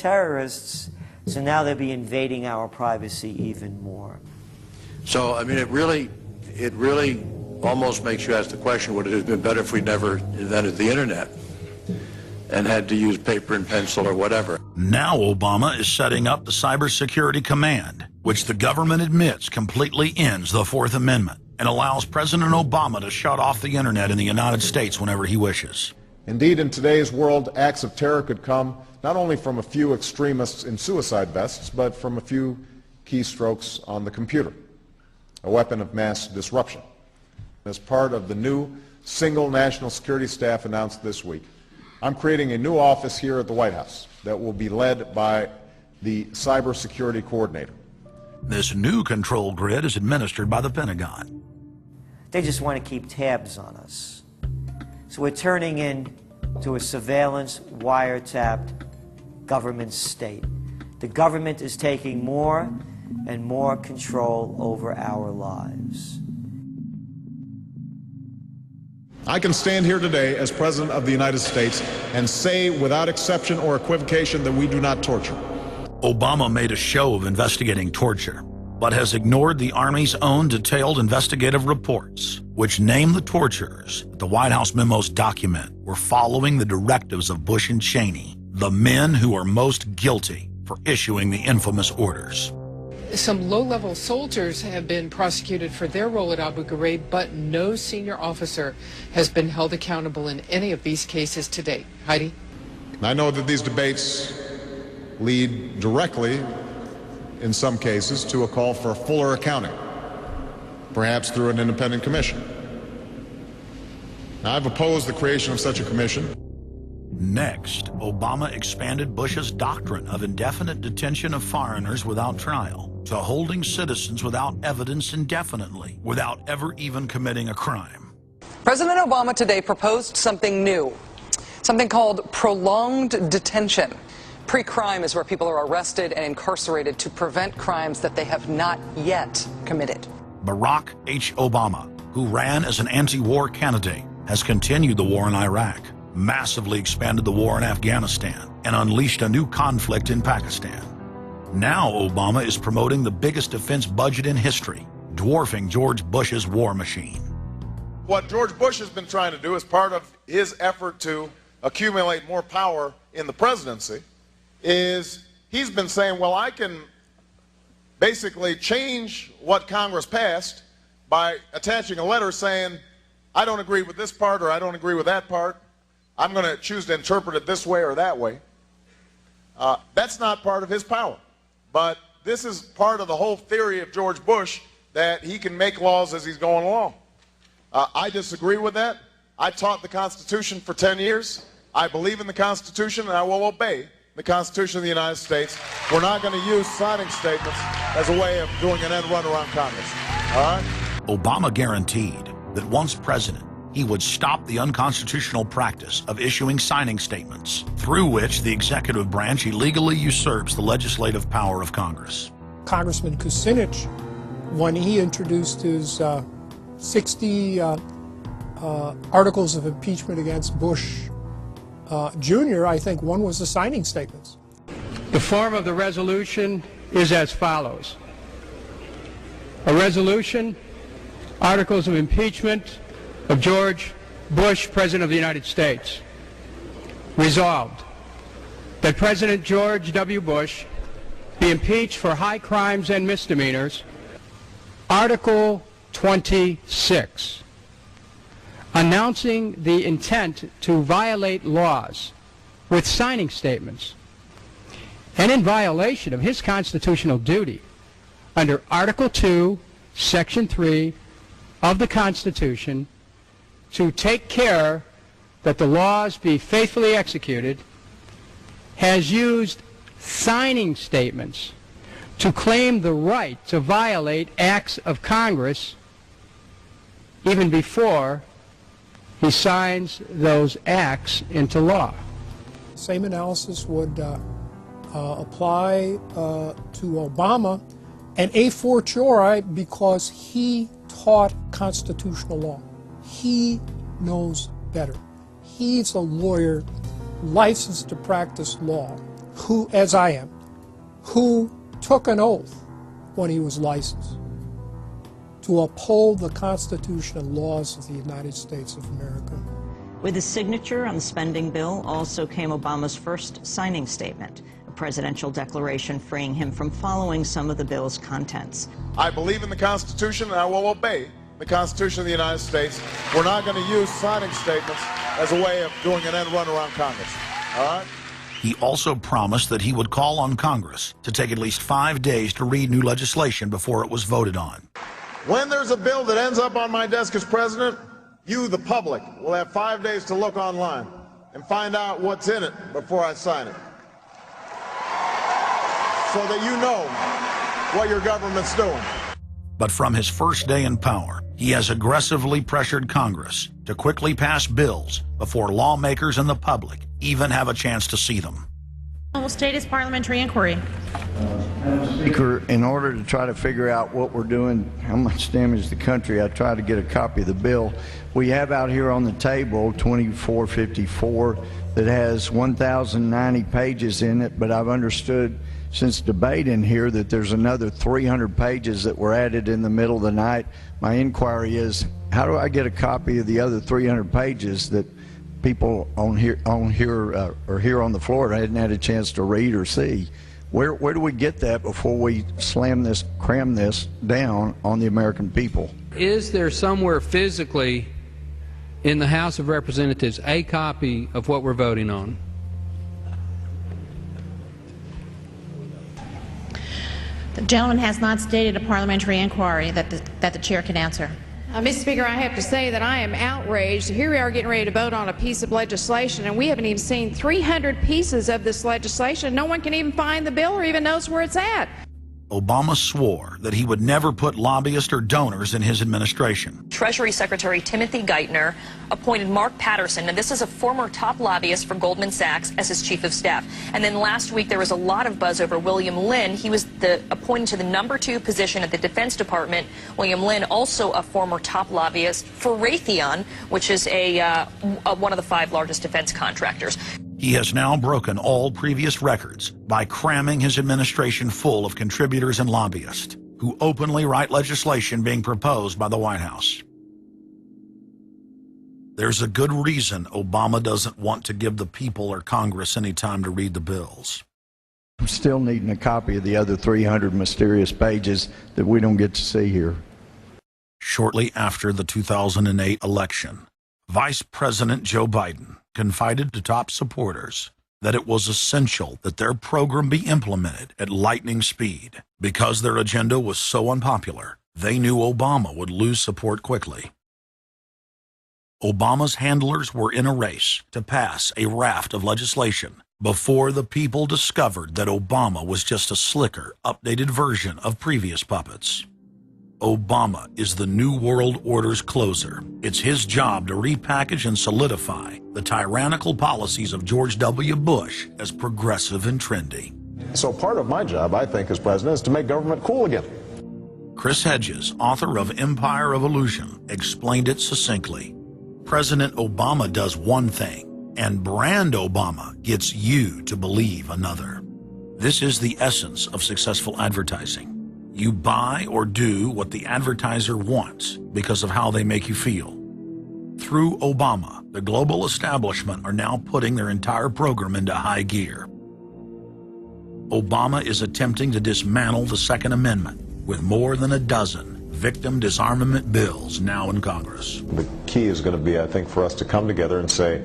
terrorists, so now they'll be invading our privacy even more. So, I mean, it really almost makes you ask the question, would it have been better if we never invented the internet and had to use paper and pencil or whatever? Now Obama is setting up the Cybersecurity Command, which the government admits completely ends the Fourth Amendment and allows President Obama to shut off the internet in the United States whenever he wishes. Indeed, in today's world, acts of terror could come not only from a few extremists in suicide vests, but from a few keystrokes on the computer, a weapon of mass disruption. As part of the new single national security staff announced this week, I'm creating a new office here at the White House that will be led by the cybersecurity coordinator. This new control grid is administered by the Pentagon. They just want to keep tabs on us. So we're turning into a surveillance, wiretapped government state. The government is taking more and more control over our lives. I can stand here today as President of the United States and say without exception or equivocation that we do not torture. Obama made a show of investigating torture, but has ignored the Army's own detailed investigative reports, which name the torturers that the White House memos document were following the directives of Bush and Cheney, the men who are most guilty for issuing the infamous orders. Some low-level soldiers have been prosecuted for their role at Abu Ghraib, but no senior officer has been held accountable in any of these cases to date. Heidi? I know that these debates lead directly, in some cases, to a call for fuller accounting, perhaps through an independent commission. Now, I've opposed the creation of such a commission. Next, Obama expanded Bush's doctrine of indefinite detention of foreigners without trial to holding citizens without evidence indefinitely, without ever even committing a crime. President Obama today proposed something new, something called prolonged detention. Pre-crime is where people are arrested and incarcerated to prevent crimes that they have not yet committed. Barack H. Obama, who ran as an anti-war candidate, has continued the war in Iraq, massively expanded the war in Afghanistan, and unleashed a new conflict in Pakistan. Now Obama is promoting the biggest defense budget in history, dwarfing George Bush's war machine. What George Bush has been trying to do as part of his effort to accumulate more power in the presidency is he's been saying, well, I can basically change what Congress passed by attaching a letter saying, I don't agree with this part or I don't agree with that part. I'm going to choose to interpret it this way or that way. That's not part of his power. But this is part of the whole theory of George Bush, that he can make laws as he's going along. I disagree with that. I taught the Constitution for 10 years. I believe in the Constitution, and I will obey the Constitution of the United States. We're not going to use signing statements as a way of doing an end run around Congress. All right? Obama guaranteed that once president, he would stop the unconstitutional practice of issuing signing statements, through which the executive branch illegally usurps the legislative power of Congress. Congressman Kucinich, when he introduced his 60 articles of impeachment against Bush Jr., I think one was the signing statements. The form of the resolution is as follows. A resolution, articles of impeachment of George Bush, President of the United States. Resolved, that President George W. Bush be impeached for high crimes and misdemeanors. Article 26, announcing the intent to violate laws with signing statements, and in violation of his constitutional duty under Article 2, Section 3 of the Constitution, to take care that the laws be faithfully executed, has used signing statements to claim the right to violate acts of Congress even before he signs those acts into law. Same analysis would apply to Obama, and a fortiori because he taught constitutional law. He knows better. He's a lawyer licensed to practice law. who, as I am, who took an oath when he was licensed to uphold the Constitution and laws of the United States of America. With his signature on the spending bill also came Obama's first signing statement, a presidential declaration freeing him from following some of the bill's contents. I believe in the Constitution and I will obey the Constitution of the United States. We're not going to use signing statements as a way of doing an end run around Congress. All right? He also promised that he would call on Congress to take at least 5 days to read new legislation before it was voted on. When there's a bill that ends up on my desk as president, you, the public, will have 5 days to look online and find out what's in it before I sign it, so that you know what your government's doing. But from his first day in power, he has aggressively pressured Congress to quickly pass bills before lawmakers and the public even have a chance to see them. Will state his parliamentary inquiry. Speaker, in order to try to figure out what we're doing, how much damage to the country, I tried to get a copy of the bill. We have out here on the table 2454 that has 1,090 pages in it, but I've understood since debate in here that there's another 300 pages that were added in the middle of the night. My inquiry is, how do I get a copy of the other 300 pages that people on here on the floor hadn't had a chance to read or see? Where do we get that before we cram this down on the American people? Is there somewhere physically in the House of Representatives a copy of what we're voting on? The gentleman has not stated a parliamentary inquiry that the chair can answer. Mr. Speaker, I have to say that I am outraged. Here we are getting ready to vote on a piece of legislation, and we haven't even seen 300 pieces of this legislation. No one can even find the bill or even knows where it's at. Obama swore that he would never put lobbyists or donors in his administration. Treasury Secretary Timothy Geithner appointed Mark Patterson, and this is a former top lobbyist for Goldman Sachs, as his chief of staff. And then last week there was a lot of buzz over William Lynn. He was appointed to the #2 position at the Defense Department. William Lynn, also a former top lobbyist for Raytheon, which is one of the 5 largest defense contractors. He has now broken all previous records by cramming his administration full of contributors and lobbyists who openly write legislation being proposed by the White House. There's a good reason Obama doesn't want to give the people or Congress any time to read the bills. I'm still needing a copy of the other 300 mysterious pages that we don't get to see here. Shortly after the 2008 election, Vice President Joe Biden confided to top supporters that it was essential that their program be implemented at lightning speed. Because their agenda was so unpopular, they knew Obama would lose support quickly. Obama's handlers were in a race to pass a raft of legislation before the people discovered that Obama was just a slicker, updated version of previous puppets. Obama is the New World Order's closer. It's his job to repackage and solidify the tyrannical policies of George W. Bush as progressive and trendy. So part of my job, I think, as president, is to make government cool again. Chris Hedges, author of Empire of Illusion, explained it succinctly. President Obama does one thing, and brand Obama gets you to believe another. This is the essence of successful advertising. You buy or do what the advertiser wants because of how they make you feel. Through Obama, the global establishment are now putting their entire program into high gear. Obama is attempting to dismantle the Second Amendment with more than a dozen victim disarmament bills now in Congress. The key is going to be, I think, for us to come together and say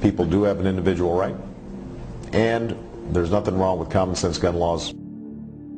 people do have an individual right, and there's nothing wrong with common sense gun laws.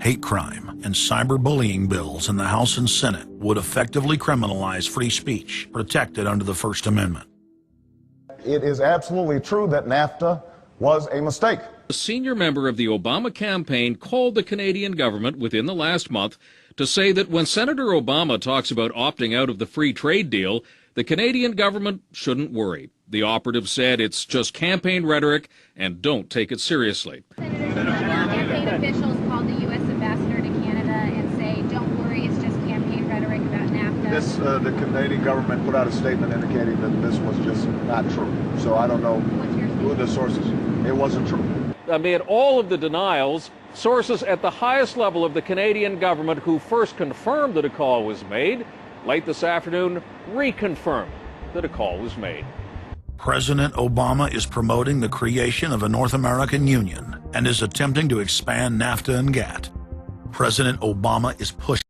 Hate crime and cyberbullying bills in the House and Senate would effectively criminalize free speech protected under the First Amendment. It is absolutely true that NAFTA was a mistake. A senior member of the Obama campaign called the Canadian government within the last month to say that when Senator Obama talks about opting out of the free trade deal, the Canadian government shouldn't worry. The operative said it's just campaign rhetoric and don't take it seriously. Campaign officials called the U.S. ambassador to Canada and say, don't worry, it's just campaign rhetoric about NAFTA. The Canadian government put out a statement indicating that this was just not true. So I don't know who the source is. It wasn't true. amid all of the denials, sources at the highest level of the Canadian government who first confirmed that a call was made, late this afternoon reconfirmed that a call was made. President Obama is promoting the creation of a North American Union and is attempting to expand NAFTA and GATT. President Obama is pushing